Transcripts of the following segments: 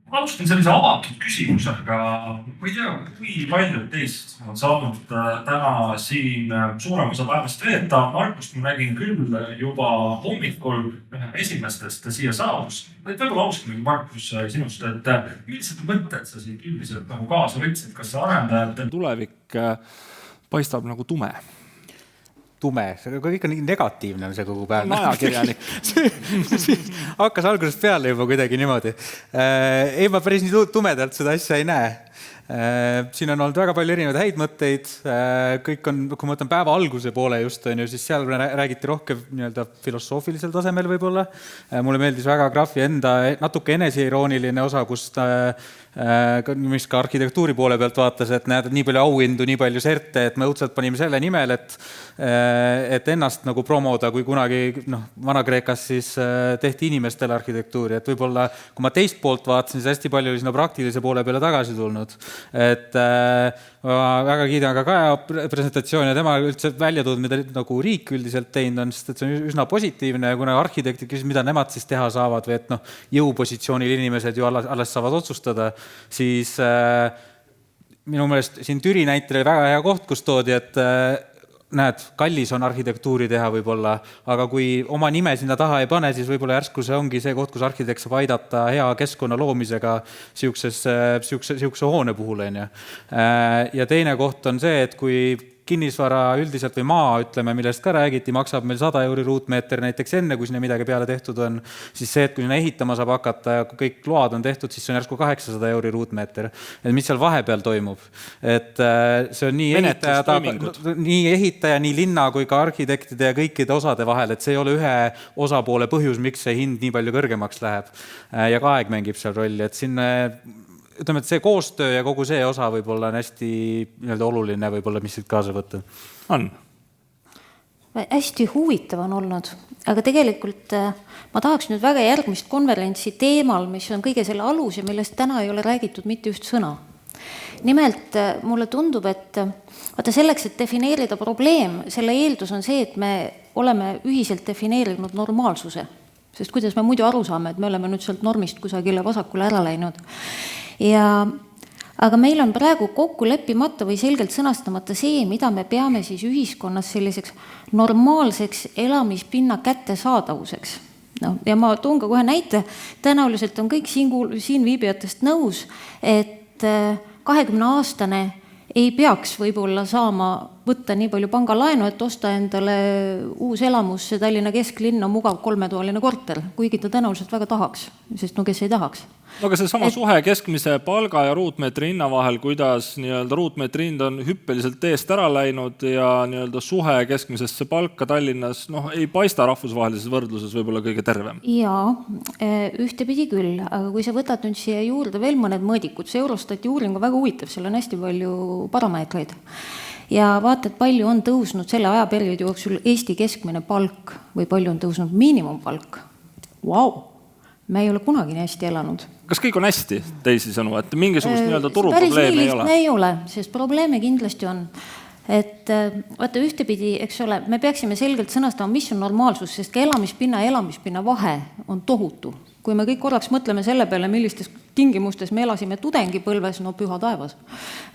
Alustan sellise avatud küsimusega. Ma ei tea, kui paljud teist on saanud täna siin suurem osa päevast veeta. Markust ma nägin küll juba hommikul esimestest siia saabus. Võib-olla alustamegi, Markus, sinust, et millised mõtted sa siin üldiselt nagu kaasa võtsid? Kas see arendajate tulevik paistab nagu tume? Tume, see kõik on negatiivne see kogu päev. Ajakirjanik. Hakkas algusest peale juba kuidagi niimoodi. Ei, ma päris nii tumedalt seda asja ei näe. Siin on olnud väga palju erinevaid häid mõtteid. Kõik on, kui ma võtan päeva alguse poole just, siis seal räägiti rohkem filosoofilisel tasemel võib-olla. Mulle meeldis väga graafi enda natuke eneseirooniline osa, kust mis ka arhitektuuri poole pealt vaatas, et näed, et nii palju auhindu, nii palju serte, et me õudselt panime selle nimel, et ennast nagu promoda, kui kunagi Vana-Kreekas siis tehti inimestele arhitektuuri. Et võib-olla, kui ma teist poolt vaatasin, siis hästi palju oli sinna praktilise poole peale tagasi tulnud. Et ma väga kiidan ka Kaja presentatsiooni ja tema üldse välja tulnud, mida nagu riik üldiselt teinud on, sest et see on üsna positiivne, kuna arhitektid küsis, mida nemad siis teha saavad või et jõupositsioonil inimesed ju alles saavad otsustada, siis minu meelest siin Türi näitel oli väga hea koht, kus toodi, et näed, kallis on arhitektuuri teha võib-olla, aga kui oma nime sinna taha ei pane, siis võib-olla järsku see ongi see koht, kus arhitekt saab aidata hea keskkonna loomisega siukse hoone puhul. Ja teine koht on see, et kui kinnisvara üldiselt või maa, ütleme, millest ka räägiti, maksab meil 100 € ruutmeeter näiteks enne, kui sinna midagi peale tehtud on, siis see, et kui sinna ehitama saab hakata ja kui kõik load on tehtud, siis see on järsku 800 € ruutmeeter. Et mis seal vahepeal toimub? Et see on nii ehitaja, nii linna kui ka arhitektide ja kõikide osade vahel, et see ei ole ühe osapoole põhjus, miks see hind nii palju kõrgemaks läheb. Ja ka aeg mängib seal rolli, et siin ütleme, et see koostöö ja kogu see osa võib-olla on hästi oluline võib-olla, mis siit kaasa võtta. On? Hästi huvitav on olnud, aga tegelikult ma tahaks nüüd väga järgmist konverentsi teemal, mis on kõige selle alus ja millest täna ei ole räägitud mitte just sõna. Nimelt mulle tundub, et selleks, et defineerida probleem, selle eeldus on see, et me oleme ühiselt defineerinud normaalsuse. Sest kuidas me muidu aru saame, et me oleme nüüd sealt normist kusagile vasakule ära läinud. Aga meil on praegu kokku leppimata või selgelt sõnastamata see, mida me peame siis ühiskonnas selliseks normaalseks elamispinna kättesaadavuseks. Ja ma toon ka kohe näite, tõenäoliselt on kõik siin viibijatest nõus, et 20-aastane ei peaks võib-olla saama võtta nii palju pangalaenu, et osta endale uus elamus Tallinna kesklinna mugav 3-toaline korter, kuigi ta tõenäoliselt väga tahaks, sest kes ei tahaks. Aga see sama suhe keskmise palga ja ruutmeetri hinna vahel, kuidas ruutmeetri hind on hüppeliselt teest ära läinud ja suhe keskmisesse palka Tallinnas ei paista rahvusvahelises võrdluses võib-olla kõige tervem. Jaa, ühtepidi küll, aga kui sa võtad nüüd siia juurde veel mõned mõõdikud, see Eurostati uuring on väga huvitav, seal on hästi palju parameetreid. Ja vaatad, palju on tõusnud selle ajaperioodi jooksul Eesti keskmine palk või palju on tõusnud miinimumpalk. Vau! Me ei ole kunagi nii hästi elanud. Kas kõik on hästi, teisi sõnu, et mingisugust turuprobleemi ei ole? Ei ole, sest probleeme kindlasti on. Et vaata ühtepidi, eks ole, me peaksime selgelt sõnastama, mis on normaalsus, sest ka elamispinna vahe on tohutu. Kui me kõik korraks mõtleme selle peale, millistes tingimustes me elasime tudengipõlves, püha taevas,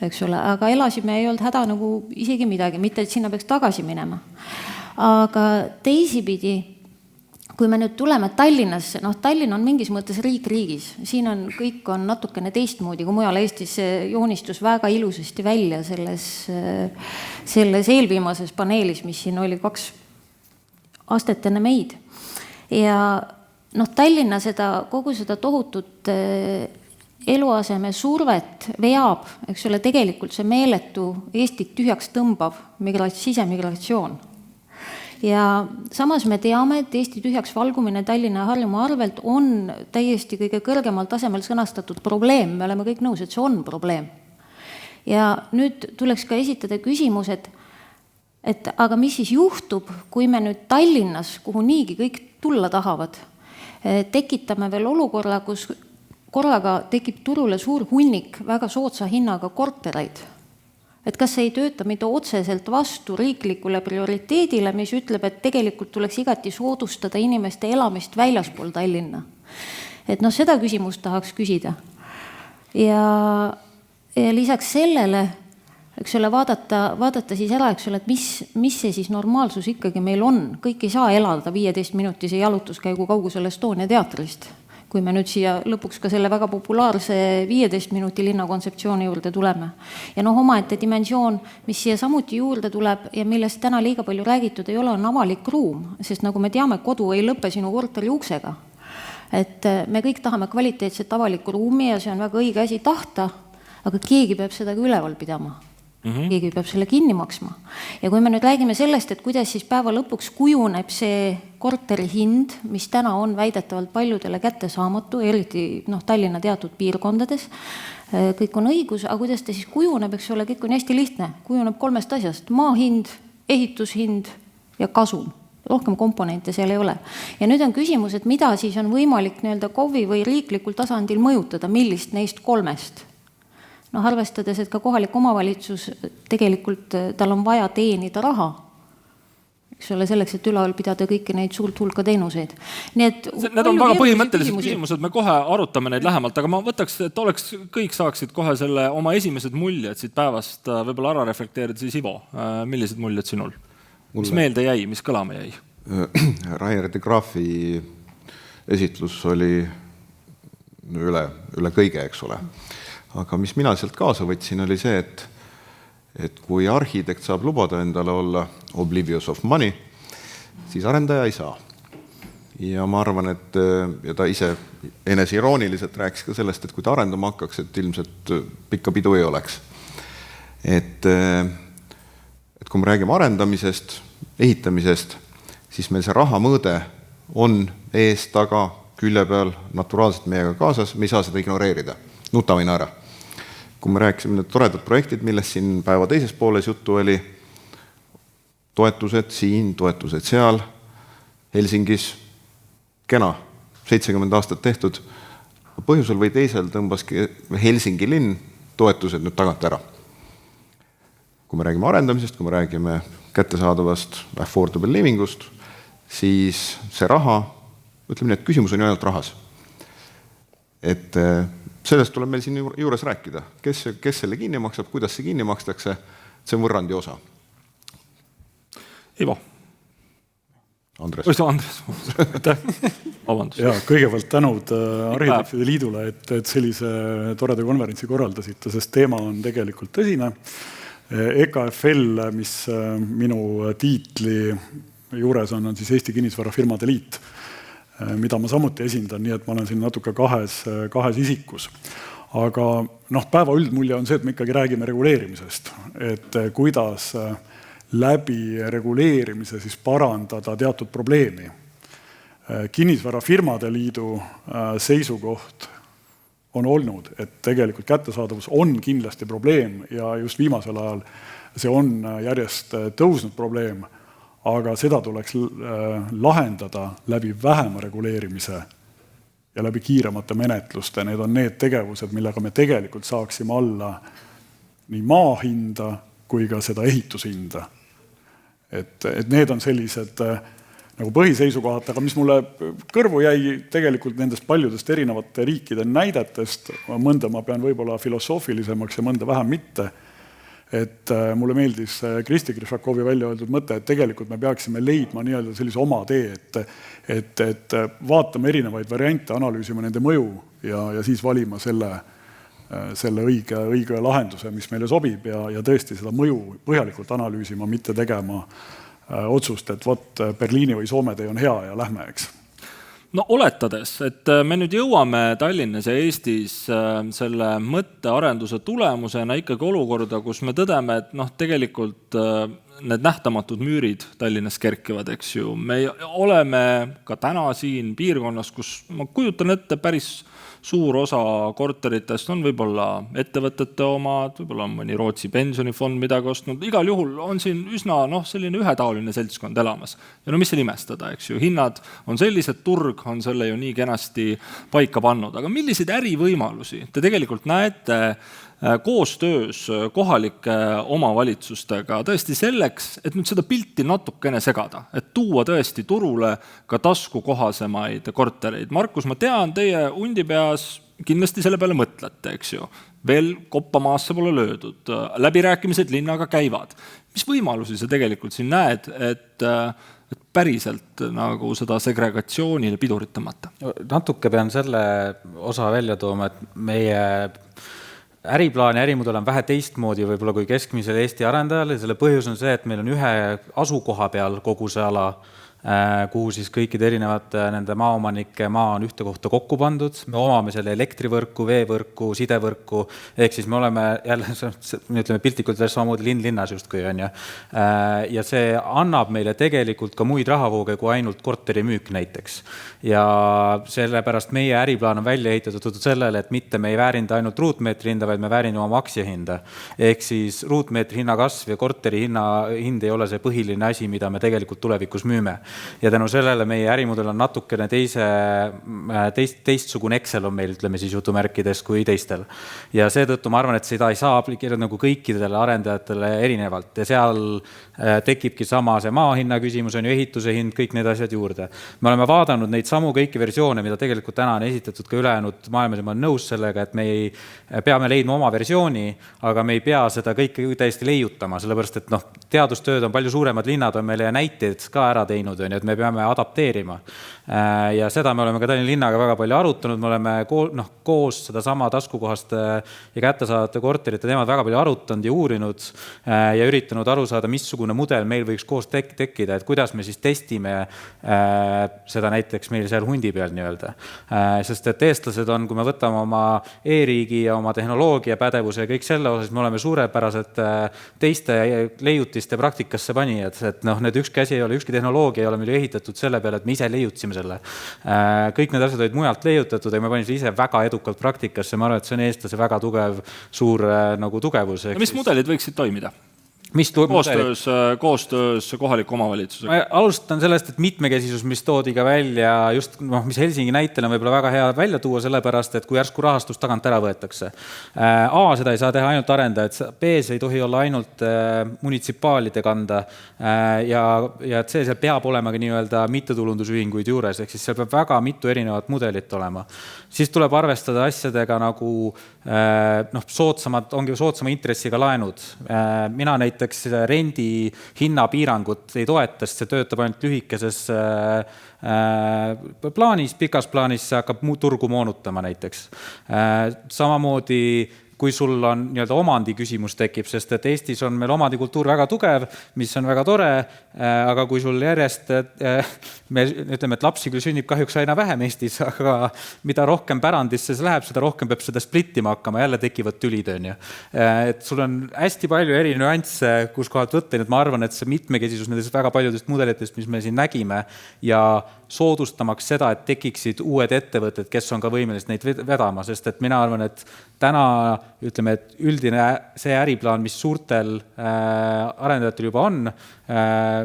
eks ole, aga elasime ei olnud häda nagu isegi midagi, mitte et sinna peaks tagasi minema. Aga teisipidi, kui me nüüd tuleme Tallinnasse, Tallinn on mingis mõttes riik riigis, siin on kõik on natukene teistmoodi, kui mujal Eestis joonistus väga ilusasti välja selles eelviimases paneelis, mis siin oli 2 astet enne meid. Ja Tallinna kogu seda tohutut eluaseme survet veab, eks ole, tegelikult see meeletu Eestit tühjaks tõmbav sisemigratsioon. Ja samas me teame, et Eesti tühjaks valgumine Tallinna ja Harjumaa arvelt on täiesti kõige kõrgemal tasemel sõnastatud probleem. Me oleme kõik nõus, et see on probleem. Ja nüüd tuleks ka esitada küsimus, et aga mis siis juhtub, kui me nüüd Tallinnas, kuhu niigi kõik tulla tahavad, tekitame veel olukorra, kus korraga tekib turule suur hunnik väga soodsa hinnaga kortereid. Et kas see ei tööta mitte otseselt vastu riiklikule prioriteedile, mis ütleb, et tegelikult tuleks igati soodustada inimeste elamist väljaspool Tallinna. Et seda küsimust tahaks küsida. ja lisaks sellele, eks ole, vaadata siis ära, eks ole, et mis see siis normaalsus ikkagi meil on. Kõik ei saa elada 15-minutise jalutuskäigu kaugusel Estonia teatrist. Kui me nüüd siia lõpuks ka selle väga populaarse 15 minuti linna kontseptsiooni juurde tuleme. Ja omaette dimensioon, mis siia samuti juurde tuleb ja millest täna liiga palju räägitud ei ole, on avalik ruum, sest nagu me teame, kodu ei lõppe sinu korteri uksega. Et me kõik tahame kvaliteetset avalikku ruumi ja see on väga õige asi tahta, aga keegi peab seda ka üleval pidama. Keegi peab selle kinni maksma. Ja kui me nüüd räägime sellest, et kuidas siis päeva lõpuks kujuneb see korteri hind, mis täna on väidetavalt paljudele kättesaamatu, eriti Tallinna teatud piirkondades, kõik on õigus, aga kuidas ta siis kujuneb, eks ole, kõik on hästi lihtne. Kujuneb 3 asjast, maa hind, ehitushind ja kasum. Rohkem komponente seal ei ole. Ja nüüd on küsimus, et mida siis on võimalik KOV-i või riiklikul tasandil mõjutada, millist neist 3? Arvestades, et ka kohalik omavalitsus tegelikult tal on vaja teenida raha, eks ole, selleks, et üleval pidada kõiki neid suurt hulka teenuseid. Need on väga põhimõttelised küsimused, me kohe arutame neid lähemalt, aga ma võtaks, et kõik saaksid kohe selle oma esimesed muljed siit päevast võib-olla ära reflekteerida, siis Ivo, millised muljed sinul? Mis meelde jäi, mis kõlama jäi? Rainer de Graafi esitlus oli üle kõige, eks ole. Aga mis mina sealt kaasa võtsin, oli see, et kui arhitekt saab lubada endale olla oblivious of money, siis arendaja ei saa. Ja ma arvan, et ja ta ise enesirooniliselt rääkis ka sellest, et kui ta arendama hakkaks, et ilmselt pikka pidu ei oleks. Et kui me räägime arendamisest, ehitamisest, siis meil see raha mõõde on ees, taga, külje peal, naturaalselt meiega kaasas, me ei saa seda ignoreerida. Nutame ära. Kui me rääkisime need toredad projektid, millest siin päeva teises pooles juttu oli, toetused siin, toetused seal, Helsingis, kena, 70 aastat tehtud, põhjusel või teisel tõmbaski Helsingi linn toetused nüüd tagant ära. Kui me räägime arendamisest, kui me räägime kättesaadavast affordable livingust, siis see raha, ütleme nii, et küsimus on ju ainult rahas. Et sellest tuleb meil siin juures rääkida. Kes selle kinni maksab, kuidas see kinni makstakse, see on võrrandi osa. Ivo. Andres. Vabandust. Ja, kõigepealt tänud Arhitektide Liidule, et sellise toreda konverentsi korraldasite, sest teema on tegelikult tõsine. EKFL, mis minu tiitli juures on siis Eesti Kinnisvarafirmade Liit, mida ma samuti esindan, nii et ma olen siin natuke kahes isikus. Aga päeva üldmulje on see, et me ikkagi räägime reguleerimisest, et kuidas läbi reguleerimise siis parandada teatud probleemi. Kinnisvarafirmade Liidu seisukoht on olnud, et tegelikult kättesaadavus on kindlasti probleem ja just viimasel ajal see on järjest tõusnud probleem, aga seda tuleks lahendada läbi vähema reguleerimise ja läbi kiiremate menetluste. Need on need tegevused, millega me tegelikult saaksime alla nii maa hinda kui ka seda ehitushinda. Et need on sellised nagu põhiseisukohad, aga mis mulle kõrvu jäi tegelikult nendest paljudest erinevate riikide näidetest, mõnda ma pean võib-olla filosoofilisemaks ja mõnda vähem mitte, et mulle meeldis Kristi Krišakovi välja öeldud mõte, et tegelikult me peaksime leidma nii-öelda sellise oma tee, et vaatame erinevaid variante, analüüsime nende mõju ja siis valima selle õige lahenduse, mis meile sobib ja tõesti seda mõju põhjalikult analüüsima, mitte tegema otsust, et Berliini või Soome tee on hea ja lähme, eks. No oletades, et me nüüd jõuame Tallinnas ja Eestis selle mõttearenduse tulemusena ikkagi olukorda, kus me tõdeme, et tegelikult need nähtamatud müürid Tallinnas kerkivad, eks ju. Me oleme ka täna siin piirkonnas, kus ma kujutan ette päris suur osa korteritest on võib-olla ettevõtete omad, võib-olla on mõni Rootsi pensionifond midagi ostnud. Igal juhul on siin üsna selline ühetaoline seltskond elamas. Ja mis seal imestada, eks ju. Hinnad on sellised, turg on selle ju nii kenasti paika pannud. Aga milliseid ärivõimalusi te tegelikult näete koostöös kohalike omavalitsustega tõesti selleks, et nüüd seda pilti natukene segada, et tuua tõesti turule ka taskukohasemaid kortereid. Markus, ma tean, teie Undipeas kindlasti selle peale mõtlete, eks ju. Veel koppa maasse pole löödud, läbirääkimised linnaga käivad. Mis võimalusi sa tegelikult siin näed, et päriselt nagu seda segregatsioonile pidurit tõmmata? Natuke pean selle osa välja tooma, et meie äriplaan ja ärimudel on vähe teistmoodi võib-olla kui keskmisel Eesti arendajal ja selle põhjus on see, et meil on ühe asukoha peal kogu see ala, kuhu siis kõikide erinevate nende maaomanike maa on ühte kohta kokku pandud. Me omame selle elektrivõrku, veevõrku, sidevõrku, ehk siis me oleme jälle, ütleme piltlikult veel samamoodi linn linnas justkui on. Ja see annab meile tegelikult ka muid rahavooge kui ainult korteri müük näiteks. Ja sellepärast meie äriplaan on välja ehitatud sellele, et mitte me ei väärinda ainult ruutmeetri hinda, vaid me väärindame oma aktsiahinda. Ehk siis ruutmeetri hinna kasv ja korteri hind ei ole see põhiline asi, mida me tegelikult tulevikus müüme. Ja tänu sellele meie ärimudel on natukene teistsugune Excel on meil, ütleme siis jutumärkides kui teistel. Ja seetõttu ma arvan, et seda ei saa aplikeerida nagu kõikidele arendajatele erinevalt. Ja seal tekibki sama see maahinna küsimus, on ju ehituse hind, kõik need asjad juurde. Me oleme vaadanud neid samu kõiki versioone, mida tegelikult täna on esitatud ka ülejäänud maailmas ja ma olen nõus sellega, et me peame leidma oma versiooni, aga me ei pea seda kõike täiesti leiutama, sellepärast et teadustööd on palju suuremad linnad on meile näiteid ka ära teinud, et me peame adapteerima. Ja seda me oleme ka Tallinna linnaga väga palju arutanud, me oleme koos seda sama taskukohast ja kättesaadavate korterite teemad väga palju arutanud ja uurinud ja üritanud aru saada, missugune mudel meil võiks koos tekkida, et kuidas me siis testime seda näiteks meil seal hundi peal nii-öelda. Sest et eestlased on, kui me võtame oma e-riigi ja oma tehnoloogia pädevuse ja kõik selle osas, me oleme suurepärased teiste leiutiste praktikasse panijad, et need ükski asi ei ole, ükski tehnoloogia ei ole meil ehitatud selle peale, et me ise leiutsime selle. Kõik need asjad olid mujalt leiutatud ja me panime ise väga edukalt praktikasse. Ma arvan, et see on eestlase väga tugev, suur nagu tugevus. Mis mudelid võiksid toimida? Koostöös kohaliku omavalitsusega? Ma alustan sellest, et mitmekesisus, mis toodi ka välja, just mis Helsingi näitel on võib-olla väga hea välja tuua, sellepärast, et kui järsku rahastus tagant ära võetakse. A, seda ei saa teha ainult arendajad, B, see ei tohi olla ainult munitsipaalide kanda ja et see peab olema ka nii-öelda mittetulundusühinguid juures, ehk siis seal peab väga mitu erinevat mudelit olema. Siis tuleb arvestada asjadega nagu soodsama intressiga laenud. Mina näiteks rendi hinnapiirangut ei toeta, see töötab ainult lühikeses plaanis, pikas plaanis see hakkab turgu moonutama näiteks. Samamoodi kui sul on nii-öelda omandi küsimus tekib, sest et Eestis on meil omandikultuur väga tugev, mis on väga tore, aga kui sul järjest, me ütleme, et lapsi küll sünnib kahjuks aina vähem Eestis, aga mida rohkem pärandisse see läheb, seda rohkem peab seda splittima hakkama, jälle tekivad tülid. Et sul on hästi palju eri nüansse, kus kohalt võtta, et ma arvan, et see mitmekesisus nendest väga paljudest mudelitest, mis me siin nägime ja soodustamaks seda, et tekiksid uued ettevõtted, kes on ka võimelised neid vedama, sest et mina arvan, et täna ütleme, et üldine see äriplaan, mis suurtel arendajatel juba on,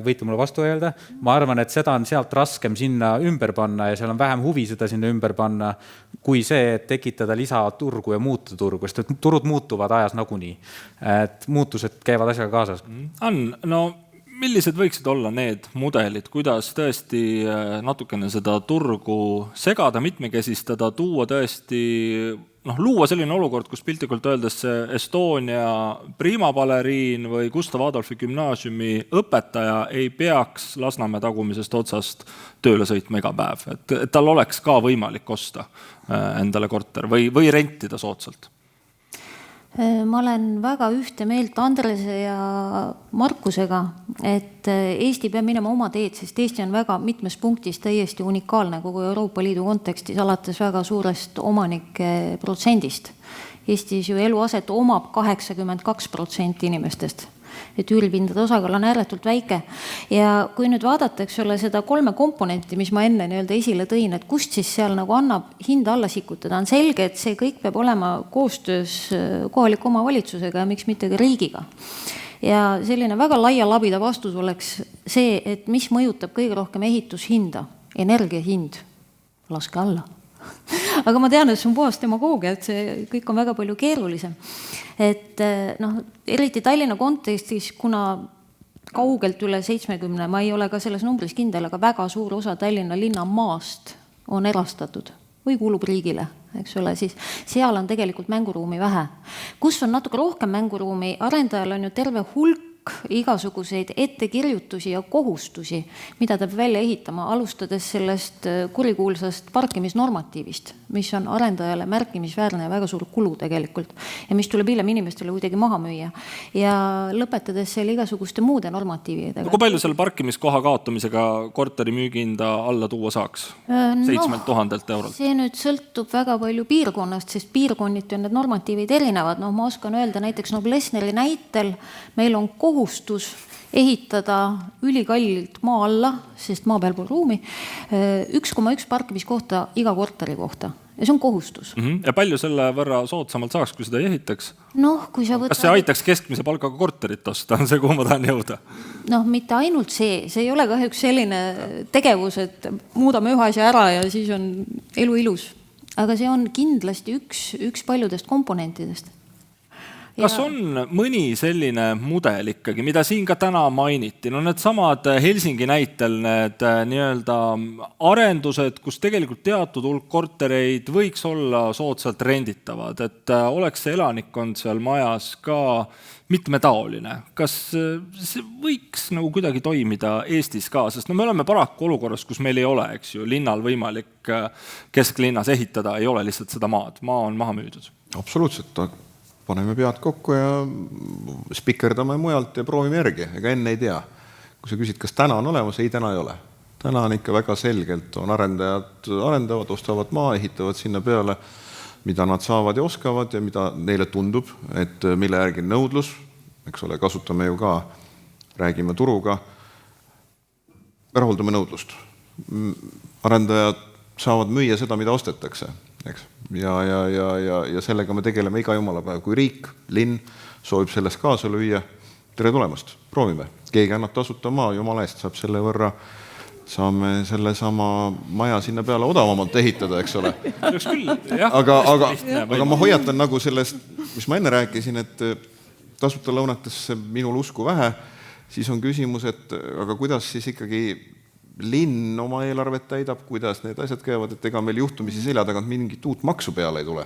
võite mulle vastu öelda, ma arvan, et seda on sealt raskem sinna ümber panna ja seal on vähem huvi seda sinna ümber panna, kui see, et tekitada lisaturgu ja muuta turgu, sest et turud muutuvad ajas nagunii. Et muutused käivad asjaga kaasas. Ann, millised võiksid olla need mudelid, kuidas tõesti natukene seda turgu segada, mitmekesistada, tuua tõesti, luua selline olukord, kus piltlikult öeldes Estonia priimabaleriin või Gustav Adolfi gümnaasiumi õpetaja ei peaks Lasnamäe tagumisest otsast tööle sõitma iga päev, et tal oleks ka võimalik osta endale korter või rentida soodsalt. Ma olen väga ühte meelt Andrese ja Markusega, et Eesti peab minema oma teed, sest Eesti on väga mitmes punktis täiesti unikaalne kogu Euroopa Liidu kontekstis, alates väga suurest omanike protsendist. Eestis ju eluaset omab 82% inimestest. Et üüripindade osakaal on ääretult väike. Ja kui nüüd vaadata, eks ole, seda 3 komponenti, mis ma enne nii-öelda esile tõin, et kust siis seal nagu annab hinda alla sikutada, on selge, et see kõik peab olema koostöös kohaliku omavalitsusega ja miks mitte ka riigiga. Ja selline väga laia labida vastus oleks see, et mis mõjutab kõige rohkem ehitushinda, energiahind, laske alla. Aga ma tean, et see on puhas demagoogia, et see kõik on väga palju keerulisem. Et eriti Tallinna kontekstis, kuna kaugelt üle 70, ma ei ole ka selles numbris kindel, aga väga suur osa Tallinna linna maast on erastatud. või kuulub riigile, eks ole, siis seal on tegelikult mänguruumi vähe. Kus on natuke rohkem mänguruumi, arendajal on ju terve hulk igasuguseid ettekirjutusi ja kohustusi, mida ta peab välja ehitama, alustades sellest kurikuulsast parkimisnormatiivist, mis on arendajale märkimisväärne ja väga suur kulu tegelikult ja mis tuleb hiljem inimestele kuidagi maha müüa ja lõpetades selle igasuguste muude normatiividega. Kui palju selle parkimiskoha kaotamisega korteri müügihinda alla tuua saaks? 7000 eurolt? See nüüd sõltub väga palju piirkonnast, sest piirkonniti on need normatiivid erinevad. Ma oskan öelda näiteks Noblessneri näitel meil on kohustus ehitada ülikallilt maa alla, sest maa peal pole ruumi, 1,1 parkimiskohta iga korteri kohta. Ja see on kohustus. Ja palju selle võrra soodsamalt saaks, kui seda ei ehitaks? Kui sa võtad... Kas see aitaks keskmise palgaga korterit osta? On see, kuhu ma tahan jõuda? Mitte ainult see ei ole kahjuks selline tegevus, et muudame ühe asja ära ja siis on elu ilus. Aga see on kindlasti üks paljudest komponentidest. Kas on mõni selline mudel ikkagi, mida siin ka täna mainiti? Need samad Helsingi näitel need nii-öelda arendused, kus tegelikult teatud hulk kortereid võiks olla soodsalt renditavad, et oleks see elanikkond seal majas ka mitmetaoline. Kas see võiks nagu kuidagi toimida Eestis ka? Sest me oleme paraku olukorras, kus meil ei ole, eks ju, linnal võimalik kesklinnas ehitada, ei ole lihtsalt seda maad. Maa on maha müüdud. Absoluutselt. Paneme pead kokku ja spikerdame mujalt ja proovime järgi. Ega enne ei tea. Kui sa küsid, kas täna on olemas, ei, täna ei ole. Täna on ikka väga selgelt, on arendajad arendavad, ostavad maa, ehitavad sinna peale, mida nad saavad ja oskavad ja mida neile tundub, et mille järgi nõudlus, eks ole, kasutame ju ka, räägime turuga, rahuldame nõudlust. Arendajad saavad müüa seda, mida ostetakse. Eks? Ja sellega me tegeleme iga jumala päev. Kui riik, linn soovib sellest kaasa lüüa, tere tulemast, proovime. Keegi annab tasuta maa, jumala eest saab selle võrra, saame selle sama maja sinna peale odavamalt ehitada, eks ole. Aga ma hoiatan nagu sellest, mis ma enne rääkisin, et tasuta lõunatesse minul usku vähe, siis on küsimus, et aga kuidas siis ikkagi linn oma eelarvet täidab, kuidas need asjad käivad, et ega meil juhtumisi selja tagant mingit uut maksu peale ei tule,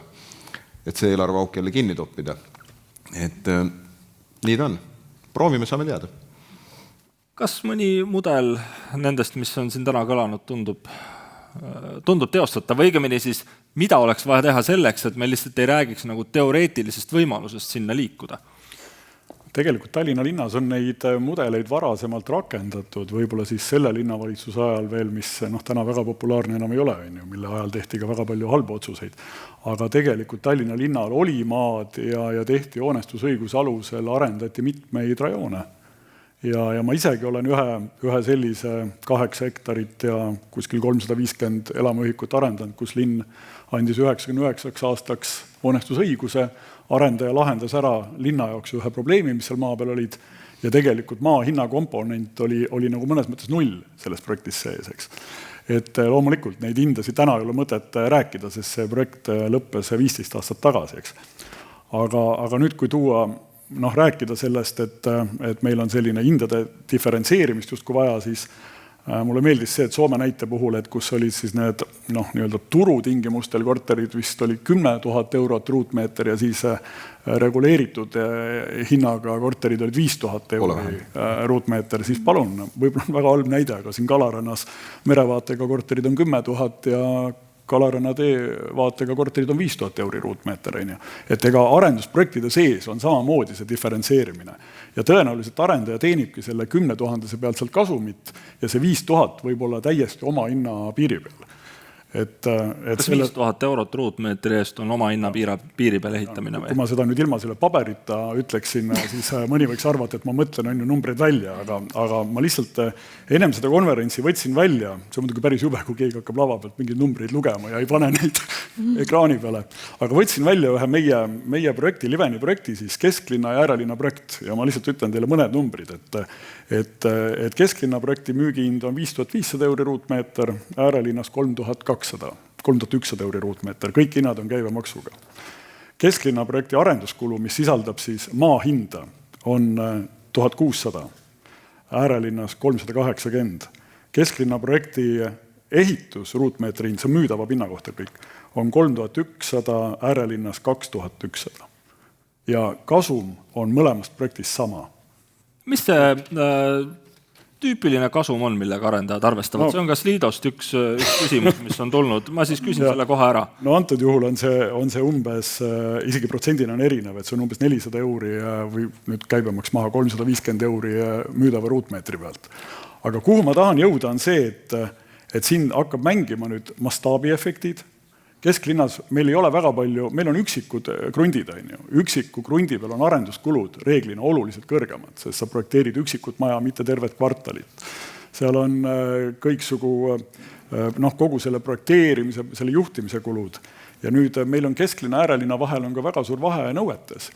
et see eelarveauk jälle kinni toppida. Et nii ta on. Proovime, saame teada. Kas mõni mudel nendest, mis on siin täna kõlanud, tundub teostata või õigemini siis, mida oleks vaja teha selleks, et me lihtsalt ei räägiks nagu teoreetilisest võimalusest sinna liikuda? Tegelikult Tallinna linnas on neid mudeleid varasemalt rakendatud, võib-olla siis selle linnavalitsuse ajal veel, mis täna väga populaarne enam ei ole, mille ajal tehti ka väga palju halbu otsuseid. Aga tegelikult Tallinna linnal oli maad ja tehti hoonestusõiguse alusel, arendati mitmeid rajoone. Ja ma isegi olen ühe sellise 8 hektarit ja kuskil 350 elamuühikut arendanud, kus linn andis 99 aastaks hoonestusõiguse, arendaja lahendas ära linna jaoks ühe probleemi, mis seal maa peal olid, ja tegelikult maa hinnakomponent oli nagu mõnes mõttes 0 selles projektis sees, eks. Et loomulikult neid hindasid täna ei ole mõtet rääkida, sest see projekt lõppes 15 aastat tagasi, eks. Aga nüüd, kui tuua, rääkida sellest, et meil on selline hindade diferentseerimist justkui vaja, siis mulle meeldis see, et Soome näite puhul, et kus olid siis need nii-öelda turutingimustel korterid vist oli 10 000 eurot ruutmeeter ja siis reguleeritud hinnaga korterid olid 5000 euri ruutmeeter, siis palun, võib-olla on väga halb näide, aga siin Kalarannas merevaatega korterid on 10 000 ja Kalaranna vaatega korterid on 5000 euri ruutmeeter. Et ega arendusprojektide sees on samamoodi see diferentseerimine. Ja tõenäoliselt arendaja teenibki selle 10 000 pealt sealt kasumit ja see 5000 võib olla täiesti oma hinna piiri peal. Kas 5000 eurot ruutmeetri eest on oma hinna piiri peal ehitamine või? Kui ma seda nüüd ilma selle paberita ütleksin, siis mõni võiks arvata, et ma mõtlen numbreid välja, aga ma lihtsalt ennem seda konverentsi võtsin välja, see on muidugi päris jube, kui keegi hakkab lava pealt mingeid numbreid lugema ja ei pane neid ekraani peale, aga võtsin välja ühe meie projekti, Liveni projekti, siis kesklinna ja äärelinna projekt ja ma lihtsalt ütlen teile mõned numbrid, et kesklinna projekti müügihind on 5500 euri ruutmeeter, äärelinnas 3100 euri ruutmeeter, kõik hinnad on käibemaksuga. Kesklinna projekti arenduskulu, mis sisaldab siis maa hinda, on 1600, äärelinnas 380. Kesklinna projekti ehitus, ruutmeetri hind, see on müüdava pinna kohta kõik, on 3100, äärelinnas 2100. Ja kasum on mõlemast projektist sama. Mis see tüüpiline kasum on, millega arendajad arvestavad? See on kas Liidost üks küsimus, mis on tulnud. Ma siis küsin selle kohe ära. No antud juhul on see umbes, isegi protsendina on erinev, et see on umbes 400 euri või nüüd käibemaks maha 350 euri müüdava ruutmeetri pealt. Aga kuhu ma tahan jõuda on see, et siin hakkab mängima nüüd mastaabiefektid. Kesklinnas meil ei ole väga palju, meil on üksikud krundid, üksiku krundi peal on arenduskulud reeglina oluliselt kõrgemad, sest sa projekteerid üksikut maja, mitte tervet kvartalit. Seal on kõiksugu, kogu selle projekteerimise, selle juhtimise kulud. Ja nüüd meil on kesklinna äärelinna vahel on ka väga suur vahe nõuetes.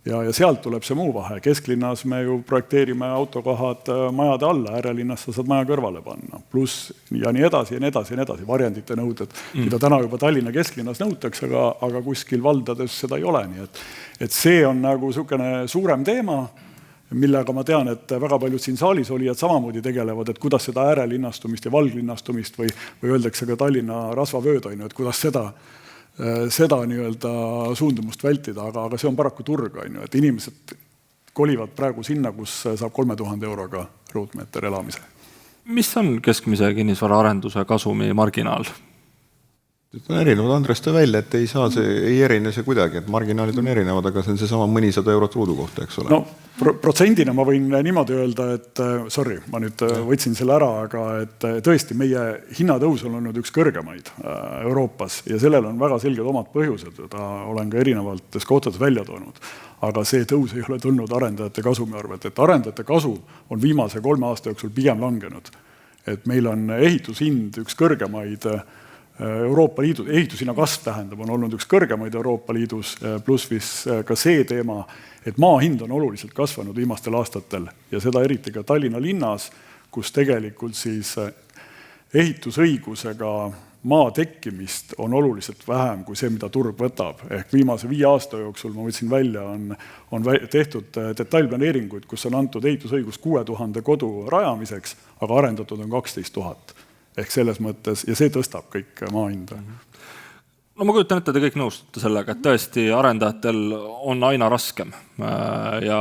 Ja sealt tuleb see muu vahe. Kesklinnas me ju projekteerime autokohad majade alla, äärelinnas sa saad maja kõrvale panna. Plus ja nii edasi ja nii edasi ja nii edasi. Varjandite nõuded, mida täna juba Tallinna kesklinnas nõutakse, aga kuskil valdades seda ei ole. Nii et see on nagu sukene suurem teema, millega ma tean, et väga paljud siin saalis olijad samamoodi tegelevad, et kuidas seda äärelinnastumist ja valglinnastumist või öeldakse ka Tallinna rasvavööd, et kuidas seda nii-öelda suundumust vältida, aga see on paraku turg, et inimesed kolivad praegu sinna, kus saab 3000 euroga ruutmeeter elamise. Mis on keskmise kinnisvara arenduse kasumi marginaal? On erinevad, Andres tõi välja, et ei erine see kuidagi, et marginaalid on erinevad, aga see on seesama mõnisada eurot ruudu kohta, eks ole. No, protsendina ma võin niimoodi öelda, et ma nüüd võtsin selle ära, aga et tõesti meie hinnatõus on olnud üks kõrgemaid Euroopas ja sellel on väga selged omad põhjused, olen ka erinevates kohtades välja toonud. Aga see tõus ei ole tulnud arendajate kasumi arvelt, et arendajate kasum on viimase 3 aasta jooksul pigem langenud. Et meil on ehitushind üks kõrgemaid Euroopa Liidu, ehitushinna kasv tähendab, on olnud üks kõrgemaid Euroopa Liidus, pluss ka see teema, et maa hind on oluliselt kasvanud viimastel aastatel ja seda eriti ka Tallinna linnas, kus tegelikult siis ehitusõigusega maa tekkimist on oluliselt vähem kui see, mida turg võtab. Ehk viimase 5 aasta jooksul, ma võtsin välja, on tehtud detailplaneeringuid, kus on antud ehitusõigus 6000 kodu rajamiseks, aga arendatud on 12 000. Ehk selles mõttes, ja see tõstab kõik maa hinda. No ma kujutan ette, te kõik nõustute sellega, et tõesti arendajatel on aina raskem. Ja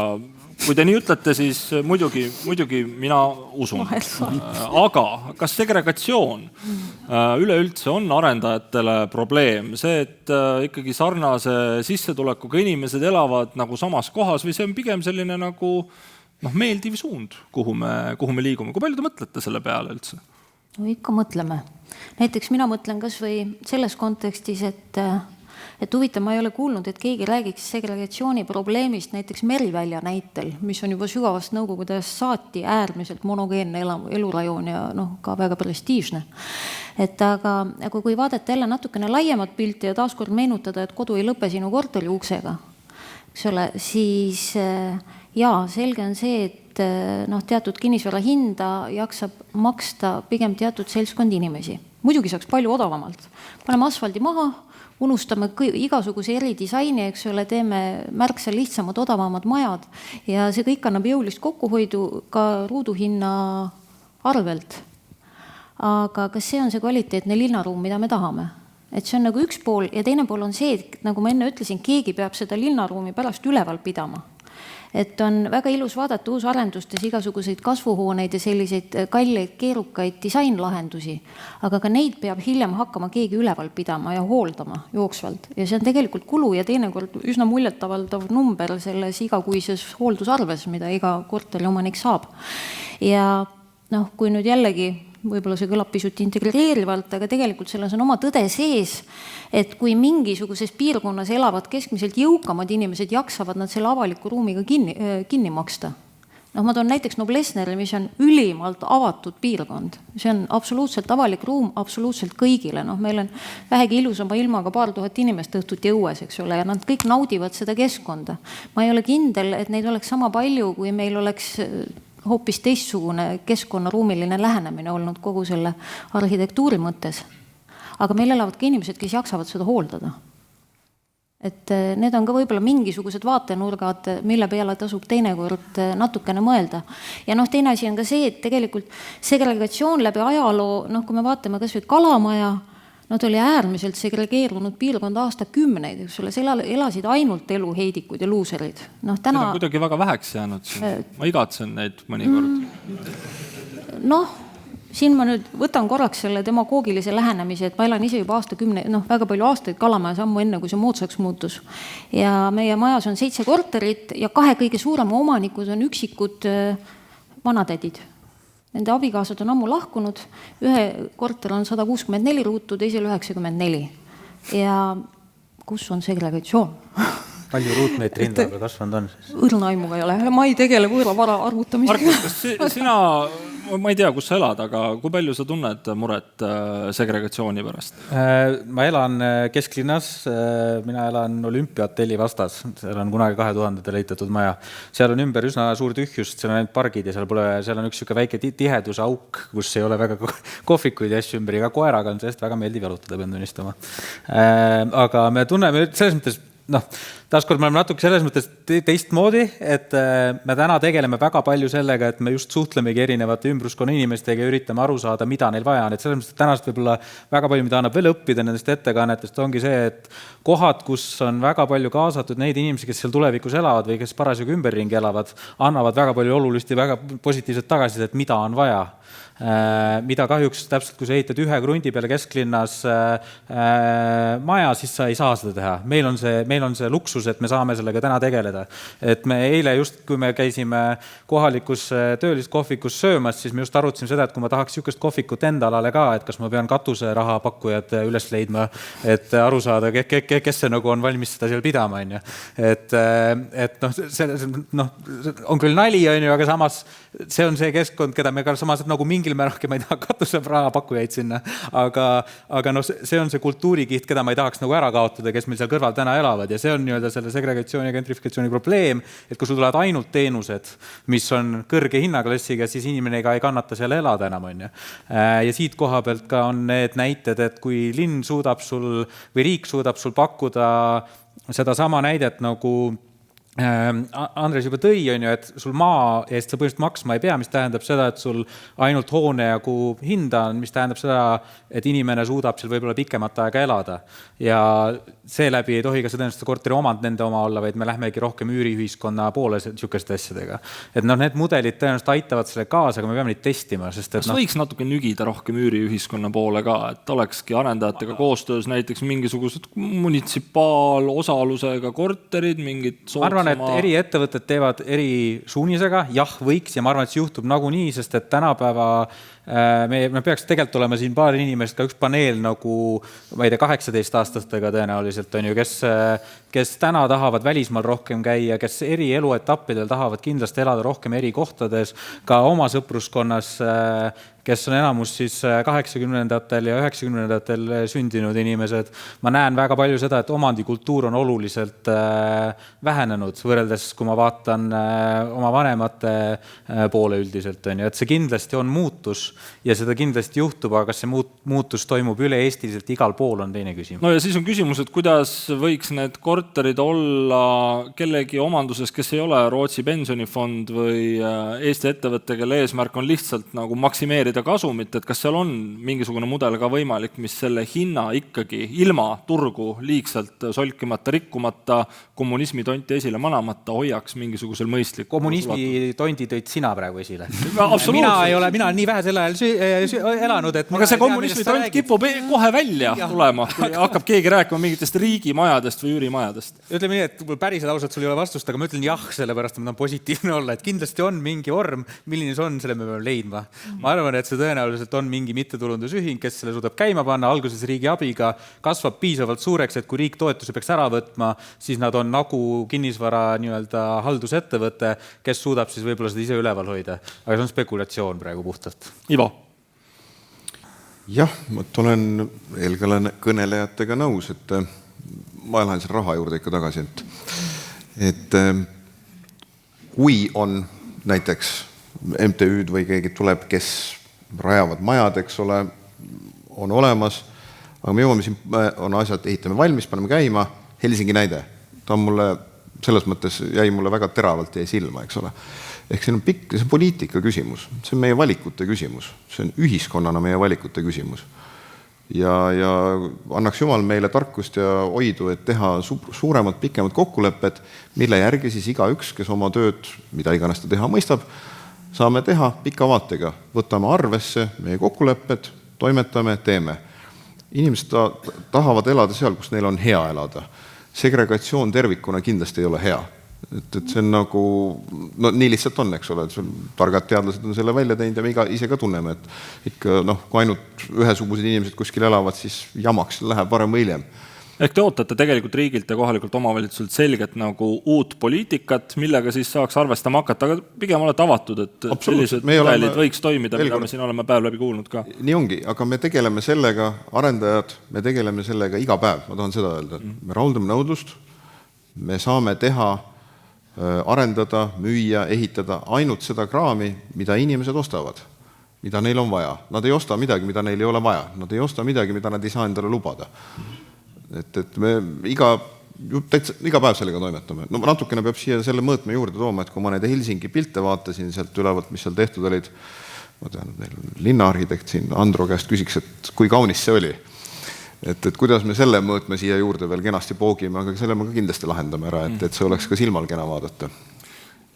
kui te nii ütlete, siis muidugi mina usun. Aga kas segregatsioon üleüldse on arendajatele probleem? See, et ikkagi sarnase sissetulekuga inimesed elavad nagu samas kohas või see on pigem selline nagu meeldiv suund, kuhu me liigume? Kui palju te mõtlete selle peale üldse? No ikka mõtleme. Näiteks mina mõtlen kas või selles kontekstis, et huvitav, ma ei ole kuulnud, et keegi räägiks segregatsiooni probleemist näiteks Merivälja näitel, mis on juba sügavast nõukogudest saati äärmiselt monogeenne elurajoon ja ka väga prestiižne. Aga kui vaadata jälle natukene laiemat pilti ja taaskord meenutada, et kodu ei lõpe sinu korteri uksega, eks ole, siis selge on see, et teatud kinnisvara hinda jaksab maksta pigem teatud seltskond inimesi. Muidugi saaks palju odavamalt. Paneme asfaldi maha, unustame igasuguse eridisaini, eks ole, teeme märksa lihtsamad, odavamad majad ja see kõik annab jõulist kokkuhoidu ka ruuduhinna arvelt. Aga kas see on see kvaliteetne linnaruum, mida me tahame? Et see on nagu üks pool ja teine pool on see, et nagu ma enne ütlesin, keegi peab seda linnaruumi pärast üleval pidama. Et on väga ilus vaadata uusarendustes igasuguseid kasvuhooneid ja selliseid kalleid, keerukaid disainlahendusi, aga ka neid peab hiljem hakkama keegi üleval pidama ja hooldama jooksvalt. Ja see on tegelikult kulu ja teinekord üsna muljetavaldav number selles igakuises hooldusarves, mida iga korteri omanik saab. Ja kui nüüd jällegi võib-olla see kõlab pisut integreerivalt, aga tegelikult selles on oma tõde sees, et kui mingisuguses piirkonnas elavad keskmiselt jõukamad inimesed, jaksavad nad selle avaliku ruumiga kinni maksta. Ma toon näiteks Noblessneri, mis on ülimalt avatud piirkond. See on absoluutselt avalik ruum, absoluutselt kõigile. Meil on vähegi ilusama ilmaga 2000 inimest õhtuti õues, eks ole, ja nad kõik naudivad seda keskkonda. Ma ei ole kindel, et neid oleks sama palju, kui meil oleks hoopis teistsugune keskkonnaruumiline lähenemine olnud kogu selle arhitektuuri mõttes. Aga meil elavad ka inimesed, kes jaksavad seda hooldada. et need on ka võib-olla mingisugused vaatenurgad, mille peale tasub teinekord natukene mõelda. Ja teine asi on ka see, et tegelikult segregatsioon läbi ajaloo, kui me vaatame kas või Kalamaja, nad oli äärmiselt segregeerunud piirkond aastakümneid, eks ole, seal elasid ainult eluheidikud ja luuserid. Need on kuidagi väga väheks jäänud siin. Ma igatsen neid mõnikord. Siin ma nüüd võtan korraks selle demagoogilise lähenemise, et ma elan ise juba aastakümne, väga palju aastaid Kalamajas ammu enne, kui see moodsaks muutus. Ja meie majas on 7 korterit ja 2 kõige suurema omanikud on üksikud vanatädid. Nende abikaasad on ammu lahkunud, ühe korter on 164 ruutu, teisel 94. Ja kus on segregatsioon? Palju ruutmeetri hindaga kasvanud on? Õrna aimuga ei ole, ma ei tegele võõra vara arvutamisega. Markus, kas sina, ma ei tea, kus sa elad, aga kui palju sa tunned muret segregatsiooni pärast? Ma elan kesklinnas, mina elan Olümpiahotelli vastas, seal on kunagi 2000-ndel ehitatud maja. Seal on ümber üsna suur tühjust, seal on ainult pargid ja seal on üks väike tihedusauk, kus ei ole väga kohvikuid ja asju ümber, ega koeraga on sellest väga meeldiv jalutada, pean tunnistama. Aga me tunneme selles mõttes, taaskord me oleme natuke selles mõttes teistmoodi, et me täna tegeleme väga palju sellega, et me just suhtlemegi erinevate ümbruskonna inimestega ja üritame aru saada, mida neil vaja on. Et selles mõttes, et tänast võib-olla väga palju, mida annab veel õppida nendest ettekannetest, ongi see, et kohad, kus on väga palju kaasatud neid inimesi, kes seal tulevikus elavad või kes parasjagu ümberringi elavad, annavad väga palju olulist ja väga positiivset tagasisidet, mida on vaja. Mida kahjuks täpselt, kui sa ehitad ühe krundi peale kesklinnas maja, siis sa ei saa seda teha. Meil on see luksus, et me saame sellega täna tegeleda. Et me eile just, kui me käisime kohalikus tööliskohvikus söömas, siis me just arutasime seda, et kui ma tahaks niisugust kohvikut enda alale ka, et kas ma pean katuse raha pakkujad üles leidma, et aru saada, kes see nagu on valmis seda seal pidama. Et on küll nali, aga samas see on see keskkond, keda me ka samas nagu mingil määral, ma ei taha katuseb raha pakkujaid sinna, aga see on see kultuurikiht, keda ma ei tahaks nagu ära kaotada, kes meil seal kõrval täna elavad ja see on selle segregatsiooni ja gentrifikatsiooni probleem, et kui sul tulevad ainult teenused, mis on kõrge hinnaklassiga, siis inimene ei kannata seal elada enam. Ja siit koha pealt ka on need näited, et kui linn suudab sul või riik suudab sul pakkuda seda sama näidet nagu Andres juba tõi, et sul maa eest sa põhimõtteliselt maksma ei pea, mis tähendab seda, et sul ainult hoone jagu hinda on, mis tähendab seda, et inimene suudab seal võib-olla pikemat aega elada. Ja seeläbi ei tohi ka seda korteri omand nende oma olla, vaid me lähmegi rohkem üüriühiskonna poole niisugust asjadega. Et need mudelid tõenäoliselt aitavad selle kaasa, aga me peame neid testima. Kas võiks natuke nügida rohkem üüriühiskonna poole ka, et olekski arendajatega koostöös näiteks mingisugused munitsipaalosalusega korterid, mingid soodsama... Ma arvan, et eri ettevõtted teevad eri suunisega, jah võiks ja ma arvan, et see juhtub nagunii, sest et tänapäeva me peaks tegelikult olema siin paar inimest, ka üks paneel nagu, ma ei tea, 18-aastastega tõenäoliselt on ju, kes täna tahavad välismaal rohkem käia, kes eri eluetappidel tahavad kindlasti elada rohkem eri kohtades, ka oma sõpruskonnas, kes on enamus siis 80-ndatel ja 90-ndatel sündinud inimesed. Ma näen väga palju seda, et omandikultuur on oluliselt vähenenud, võrreldes kui ma vaatan oma vanemate poole üldiselt. Et see kindlasti on muutus ja seda kindlasti juhtub, aga kas see muutus toimub üle-eestiliselt igal pool on teine küsimus. No ja siis on küsimus, et kuidas võiks need korterid olla kellegi omanduses, kes ei ole Rootsi pensionifond või Eesti ettevõtte, kelle eesmärk on lihtsalt nagu maksimeerida kasumit, et kas seal on mingisugune mudel ka võimalik, mis selle hinna ikkagi ilma turgu liigselt solkimata, rikkumata, kommunismi tonti esile manamata hoiaks mingisugusel mõistlik. Kommunismi tondi tõid sina praegu esile. Mina olen nii vähe selle ajal elanud, et... Aga see kommunismi tont kipub kohe välja tulema, kui hakkab keegi rääkima mingitest riigimajadest või üürimajadest. Ütleme nii, et päriselt ausalt sul ei ole vastust, aga ma ütlen jah, sellepärast ma tahan positiivne olla, et kindlasti on mingi vorm, milline see on, selle me peame leidma. Ma arvan, et see tõenäoliselt on mingi mittetulundusühing, kes selle suudab käima panna, alguses riigi abiga, kasvab piisavalt suureks, et kui riik toetuse peaks ära võtma, siis nad on nagu kinnisvara haldusettevõte, kes suudab siis võib-olla seda ise üleval hoida. Aga see on spekulatsioon praegu puhtalt. Ivo? Jah, ma olen eelkõnelejatega nõus, et ma lähen selle raha juurde ikka tagasi, et kui on näiteks MTÜ-d või keegi tuleb, kes rajavad majad, eks ole, on olemas, aga me jõuame siin, on asjad, ehitame valmis, paneme käima, Helsingi näide, ta on mulle selles mõttes jäi mulle väga teravalt jäi silma, eks ole. Ehk see on pikk, see on poliitika küsimus, see on meie valikute küsimus, see on ühiskonnana meie valikute küsimus. Ja annaks Jumal meile tarkust ja hoidu, et teha suuremad, pikemad kokkulepped, mille järgi siis igaüks, kes oma tööd, mida iganes ta teha mõistab, saame teha pika vaatega, võtame arvesse meie kokkulepped, toimetame, teeme. Inimesed tahavad elada seal, kus neil on hea elada. Segregatsioon tervikuna kindlasti ei ole hea. Et see on nagu, no nii lihtsalt on, eks ole, et targad teadlased on selle välja teinud ja me ise ka tunneme, et ikka kui ainult ühesugused inimesed kuskil elavad, siis jamaks läheb varem või hiljem. Ehk te ootate tegelikult riigilt ja kohalikult omavalitsuselt selget nagu uut poliitikat, millega siis saaks arvestama hakata, aga pigem olete avatud, et sellised mudelid võiks toimida, mida me siin oleme päev läbi kuulnud ka. Nii ongi, aga me tegeleme sellega, arendajad, me tegeleme sellega iga päev, ma tahan seda öelda. Me rahuldame nõudlust, me saame teha, arendada, müüa, ehitada ainult seda kraami, mida inimesed ostavad, mida neil on vaja. Nad ei osta midagi, mida neil ei ole vaja. Nad ei osta midagi, mida nad ei saa endale lubada. Et me iga päev sellega toimetame. No natukene peab siia selle mõõtme juurde tooma, et kui ma neid Helsingi pilte vaatasin sealt ülevalt, mis seal tehtud olid, ma tean, et linnaarhitekt siin Andro käest küsiks, et kui kaunis see oli. Et kuidas me selle mõõtme siia juurde veel kenasti poogime, aga selle me ka kindlasti lahendame ära, et see oleks ka silmal kena vaadata.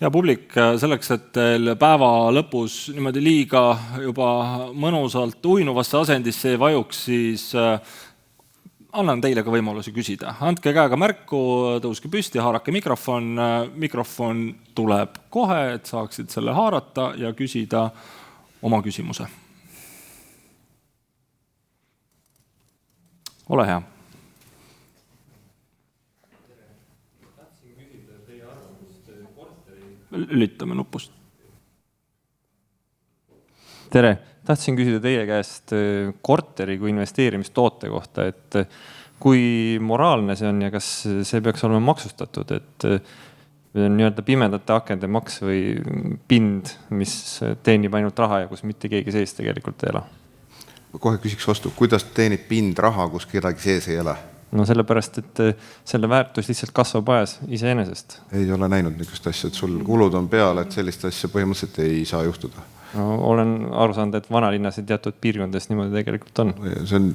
Ja publik, selleks, et teil päeva lõpus niimoodi liiga juba mõnusalt uinuvasse asendisse ei vajuks, siis annan teile ka võimalusi küsida. Andke käega märku, tõuske püsti, haarake mikrofon. Mikrofon tuleb kohe, et saaksid selle haarata ja küsida oma küsimuse. Ole hea. Lülitame nupust. Tere! Tahtsin küsida teie käest korteri kui investeerimistoote kohta, et kui moraalne see on ja kas see peaks olema maksustatud, et nii-öelda pimedate akende maks või pind, mis teenib ainult raha ja kus mitte keegi sees tegelikult ei ela? Kohe küsiks vastu, kuidas teenib pind raha, kus kedagi sees ei ela? No sellepärast, et selle väärtus lihtsalt kasvab ajas iseenesest. Ei ole näinud niisugust asja, et sul kulud on peal, et sellist asja põhimõtteliselt ei saa juhtuda. No, olen aru saanud, et vanalinnas ja teatud piirkondades niimoodi tegelikult on. See on,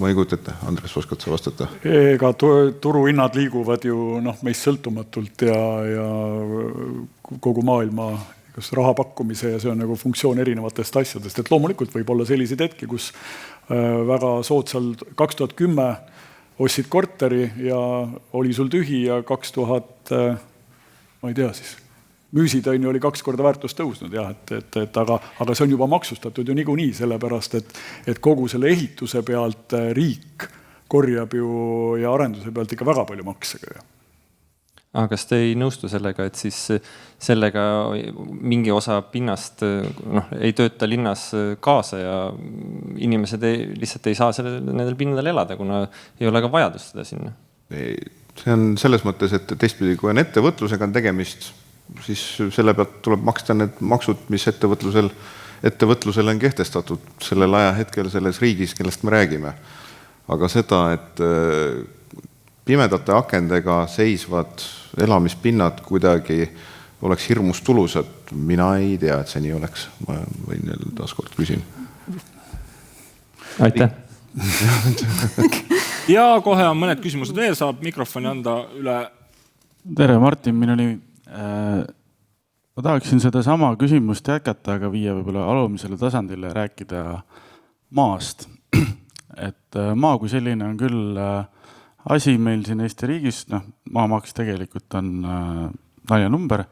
ma ei kujuta ette, Andres, oskad sa vastata? Ega turuhinnad liiguvad ju meist sõltumatult ja kogu maailma raha pakkumise ja see on nagu funktsioon erinevatest asjadest. Et loomulikult võib olla selliseid hetki, kus väga soodsal 2010 ostsid korteri ja oli sul tühi ja 2000, ma ei tea siis, müüsid oli 2 korda väärtust tõusnud, jah, aga see on juba maksustatud ju niikuinii, sellepärast, et kogu selle ehituse pealt riik korjab ju ja arenduse pealt ikka väga palju maksega. Aga kas te ei nõustu sellega, et siis sellega mingi osa pinnast ei tööta linnas kaasa ja inimesed lihtsalt ei saa nendel pinnadel elada, kuna ei ole ka vajadust seda sinna? See on selles mõttes, et teistpidi, kui on ettevõtlusega on tegemist, siis selle pealt tuleb maksta need maksud, mis ettevõtlusel on kehtestatud sellel ajahetkel selles riigis, kellest me räägime. Aga seda, et pimedate akendega seisvad elamispinnad kuidagi oleks hirmus tulusad, mina ei tea, et see nii oleks. Ma võin taaskord küsin. Aitäh! Ja kohe on mõned küsimused veel, saab mikrofoni anda üle. Tere, Martin, ma tahaksin seda sama küsimust jätkata, aga viia võib-olla alumisele tasandile rääkida maast. Et maa kui selline on küll asi meil siin Eesti riigis, maamaks tegelikult on naljanumber,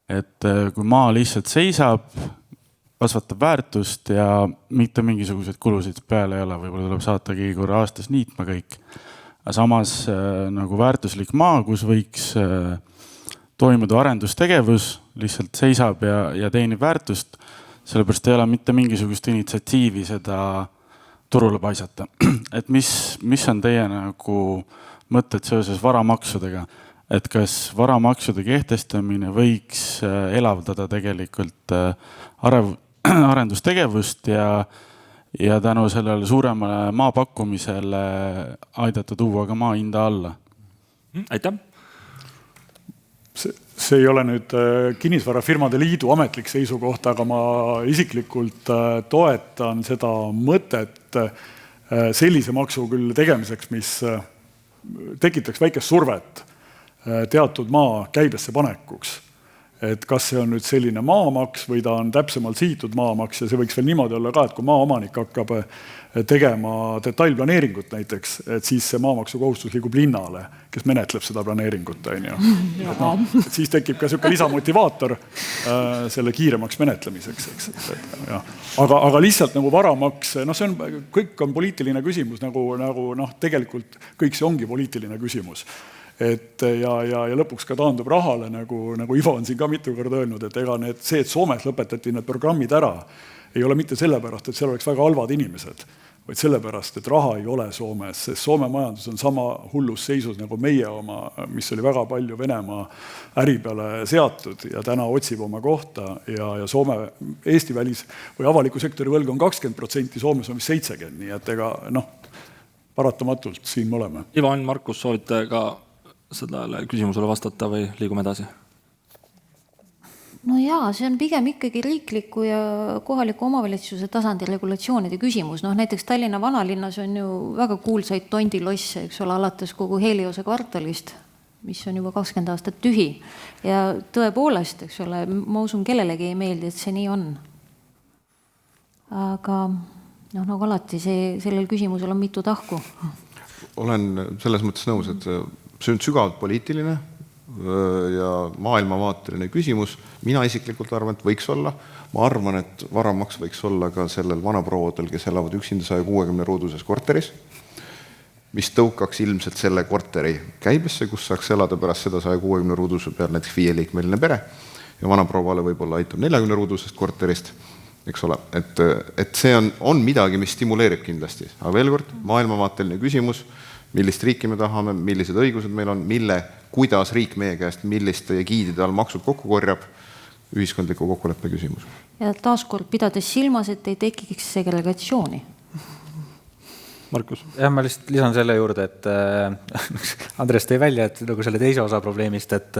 et kui maa lihtsalt seisab, kasvatab väärtust ja mitte mingisuguseid kulusid peale ei ole, võib-olla tuleb saata keegi korra aastas niitma kõik. Samas nagu väärtuslik maa, kus võiks toimuda arendustegevus, lihtsalt seisab ja teenib väärtust, sellepärast ei ole mitte mingisugust initsiatiivi seda turule paisata. Et mis on teie nagu mõtted seoses varamaksudega? Et kas varamaksude kehtestamine võiks elavdada tegelikult arendustegevust ja tänu sellele suuremale maa pakkumisele aidata tuua ka maa hinda alla. Aitäh! See ei ole nüüd Kinnisvarafirmade Liidu ametlik seisukoht, aga ma isiklikult toetan seda mõtet sellise maksu küll tegemiseks, mis tekitaks väikest survet teatud maa käibesse panekuks. Et kas see on nüüd selline maamaks või ta on täpsemalt sihitud maamaks ja see võiks veel niimoodi olla ka, et kui maaomanik hakkab tegema detailplaneeringut näiteks, et siis see maamaksu kohustus liigub linnale, kes menetleb seda planeeringut. Et siis tekib ka selline lisamotivaator selle kiiremaks menetlemiseks. Aga lihtsalt nagu varamaks, see on, kõik on poliitiline küsimus, nagu tegelikult kõik see ongi poliitiline küsimus. Ja lõpuks ka taandub rahale, nagu Ivo on siin ka mitu korda öelnud, et see, et Soomes lõpetati need programmid ära, ei ole mitte sellepärast, et seal oleks väga halvad inimesed, vaid sellepärast, et raha ei ole Soomes, sest Soome majandus on sama hullus seisus nagu meie oma, mis oli väga palju Venemaa äri peale seatud ja täna otsib oma kohta ja Soome, Eesti välis või avaliku sektori võlg on 20%, Soomes on vist 70%, nii et paratamatult siin me oleme. Ivan, Markus, soovite ka sellele küsimusele vastata või liigume edasi? No jaa, see on pigem ikkagi riikliku ja kohaliku omavalitsuse tasandi regulatsioonide küsimus. Näiteks Tallinna vanalinnas on ju väga kuulsaid tondilosse, eks ole, alates kogu Heliose kvartalist, mis on juba 20 aastat tühi. Ja tõepoolest, eks ole, ma usun, kellelegi ei meeldi, et see nii on. Aga nagu alati, sellel küsimusel on mitu tahku. Olen selles mõttes nõus, et see on sügavalt poliitiline ja maailmavaateline küsimus. Mina isiklikult arvan, et võiks olla. Ma arvan, et varamaks võiks olla ka sellel vanaprouadel, kes elavad üksinda 160 ruuduses korteris, mis tõukaks ilmselt selle korteri käibesse, kus saaks elada pärast seda 160 ruuduse peal näiteks 5-liikmeline pere ja vanaprouale võib-olla aitab 40 ruudusest korterist, eks ole. Et see on midagi, mis stimuleerib kindlasti. Aga veel kord, maailmavaateline küsimus, millist riiki me tahame, millised õigused meil on, kuidas riik meie käest, milliste giidide all maksud kokku korjab, ühiskondliku kokkuleppe küsimus. Ja taaskord pidades silmas, et ei tekiks segregatsiooni. Markus? Ja ma lihtsalt lisan selle juurde, et Andres tõi välja, et nagu selle teise osa probleemist, et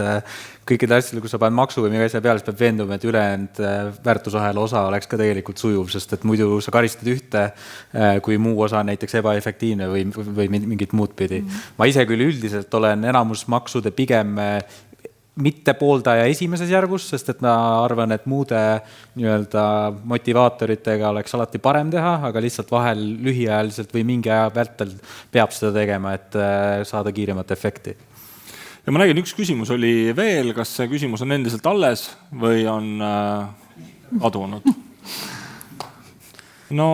kõikide asjadele, kus sa paned maksu või mingi asja peale, siis peab veenduma, et ülejäänud väärtusahela osa oleks ka tegelikult sujuv, sest et muidu sa karistad ühte, kui muu osa on näiteks ebaefektiivne või mingit muud pidi. Ma ise küll üldiselt olen enamus maksude pigem mitte pooldaja esimeses järgus, sest et ma arvan, et muude motivaatoritega oleks alati parem teha, aga lihtsalt vahel lühiajaliselt või mingi aja vältel peab seda tegema, et saada kiiremat efekti. Ja ma nägin, üks küsimus oli veel, kas see küsimus on endiselt alles või on adunud? No,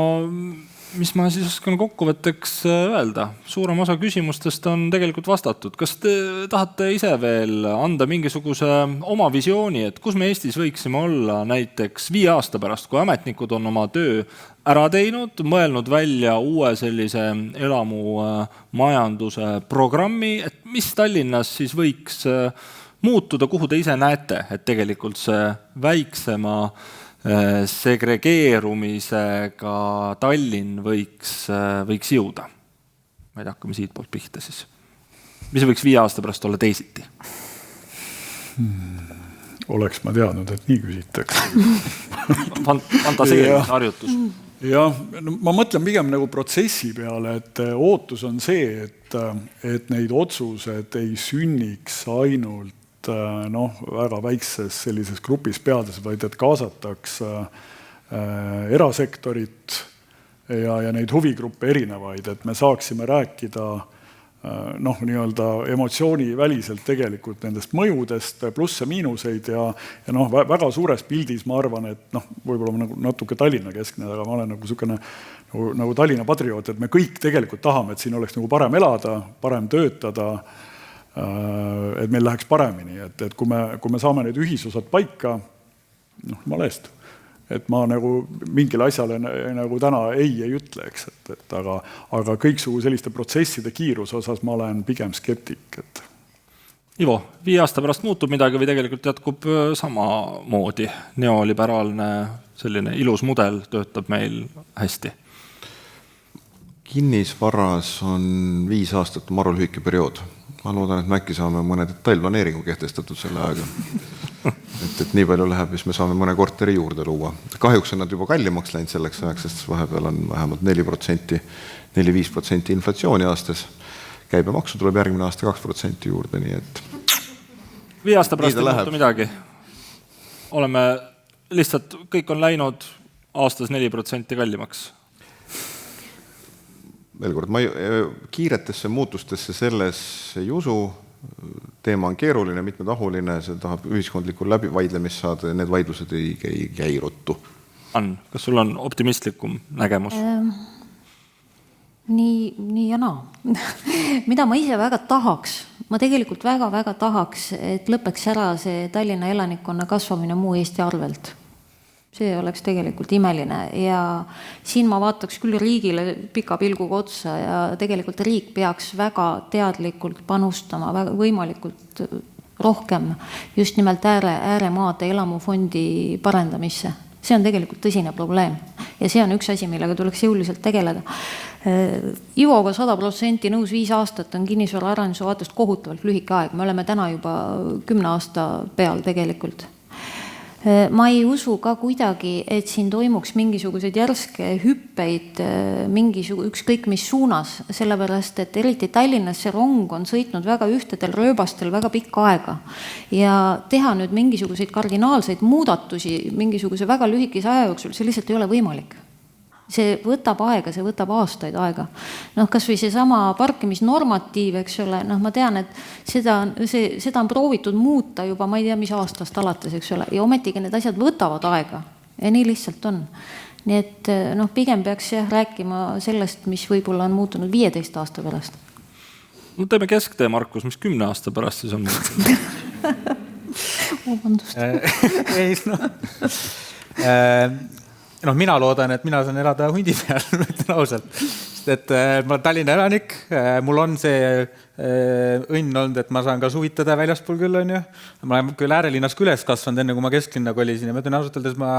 mis ma siis oskan kokkuvõtteks öelda? Suurem osa küsimustest on tegelikult vastatud. Kas te tahate ise veel anda mingisuguse oma visiooni, et kus me Eestis võiksime olla näiteks 5 aasta pärast, kui ametnikud on oma töö ära teinud, mõelnud välja uue sellise elamumajanduse programmi, et mis Tallinnas siis võiks muutuda, kuhu te ise näete, et tegelikult see väiksema segregeerumisega Tallinn võiks jõuda. Ma ei tea, hakkame siit poolt pihta siis. Mis võiks 5 aasta pärast olla teisiti? Oleks ma teadnud, et nii küsitakse. Fantaseerimise harjutus. Jah, ma mõtlen pigem nagu protsessi peale, et ootus on see, et neid otsused ei sünniks ainult väga väikses sellises grupis peades, vaid et kaasataks erasektorit ja neid huvigruppe erinevaid, et me saaksime rääkida emotsiooni väliselt tegelikult nendest mõjudest, plusse miinuseid ja väga suures pildis ma arvan, et võib-olla natuke Tallinna keskne, aga ma olen nagu Tallinna patrioot, et me kõik tegelikult tahame, et siin oleks nagu parem elada, parem töötada, et meil läheks paremini, et kui me saame need ühisosad paika, jumala eest, et ma nagu mingile asjale nagu täna ei ütle, eks, aga kõiksugu selliste protsesside kiiruse osas ma olen pigem skeptik. Ivo, 5 aasta pärast muutub midagi või tegelikult jätkub samamoodi? Neoliberaalne selline ilus mudel töötab meil hästi? kinnisvaras on 5 aastat maru lühike periood. Ma loodan, et me äkki saame mõne detailplaneeringu kehtestatud selle ajaga. Et nii palju läheb, siis me saame mõne korteri juurde luua. Kahjuks on nad juba kallimaks läinud selleks ajaks, sest vahepeal on vähemalt 4-5% inflatsiooni aastas. Käibemaksu tuleb järgmine aasta 2% juurde, nii et 5 aasta pärast ei muutu midagi. Oleme lihtsalt, kõik on läinud aastas 4% kallimaks. Veel kord, ma kiiretesse muutustesse selles ei usu. Teema on keeruline, mitmetahuline, see tahab ühiskondlikul läbivaidlemist saada ja need vaidlused ei käi ruttu. Ann, kas sul on optimistlikum nägemus? Nii ja naa. Mida ma ise väga tahaks, ma tegelikult väga tahaks, et lõpeks ära see Tallinna elanikkonna kasvamine muu Eesti arvelt. See oleks tegelikult imeline ja siin ma vaataks küll riigile pika pilguga otsa ja tegelikult riik peaks väga teadlikult panustama võimalikult rohkem just nimelt ääremaade elamufondi parendamisse. See on tegelikult tõsine probleem ja see on üks asi, millega tuleks jõuliselt tegeleda. Ivoga 100% nõus 5 aastat on kinnisvara arenduse vaatust kohutavalt lühike aeg. Me oleme täna juba 10 aasta peal tegelikult. Ma ei usu ka kuidagi, et siin toimuks mingisuguseid järske hüppeid ükskõik mis suunas, sellepärast, et eriti Tallinnas see rong on sõitnud väga ühtedel rööbastel väga pikka aega ja teha nüüd mingisuguseid kardinaalseid muudatusi mingisuguse väga lühikese aja jooksul, see lihtsalt ei ole võimalik. See võtab aega, see võtab aastaid aega. Kas või see sama parkimisnormatiiv, eks ole, ma tean, et seda on proovitud muuta juba, ma ei tea, mis aastast alates, eks ole, ja ometigi need asjad võtavad aega ja nii lihtsalt on. Nii et pigem peaks rääkima sellest, mis võib-olla on muutunud 15 aasta pärast. Teeme kesktee, Markus, mis 10 aasta pärast siis on muutunud? Vabandust. Mina loodan, et mina saan elada hundi peal, ütlen ausalt. Et ma olen Tallinna elanik, mul on see õnn olnud, et ma saan ka suvitada väljaspool küll, on ju. Ma olen küll äärelinnas üles kasvanud, enne kui ma kesklinna kolisin ja ma ütlen ausalt öeldes, ma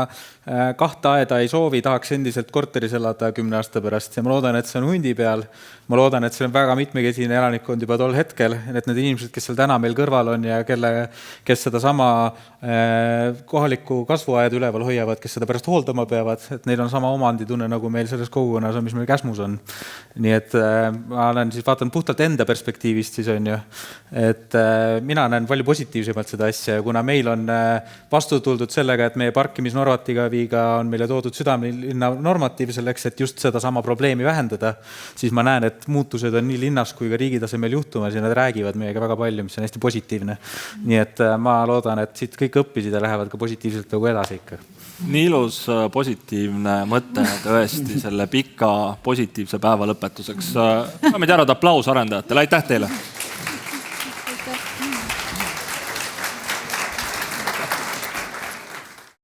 2 aeda ei soovi, tahaks endiselt korteris elada 10 aasta pärast ja ma loodan, et see on hundi peal. Ma loodan, et see on väga mitmekesine elanikkond juba tol hetkel, et need inimesed, kes seal täna meil kõrval on ja kes seda sama kohalikku kasvuaeda üleval hoiavad, kes seda pärast hooldama peavad, et neil on sama omanditunne, nagu meil selles kogukonnas on, mis meil käsmus on. Nii et ma olen siis vaatan puhtalt enda perspektiivist siis on ju, et mina näen palju positiivsemalt seda asja ja kuna meil on vastu tuldud sellega, et meie parkimisnormatiiviga on meile toodud südamelinna normatiiv selleks, et just seda sama probleemi vähendada, siis ma näen, et muutused on nii linnas kui ka riigi tasemel juhtumas ja nad räägivad meiega väga palju, mis on hästi positiivne. Nii et ma loodan, et siit kõik õppisid ja lähevad ka positiivselt nagu edasi ikka. Nii ilus positiivne mõte tõesti selle pika positiivse päeva lõpetuseks. Saame teada aplaus arendajatele. Aitäh teile!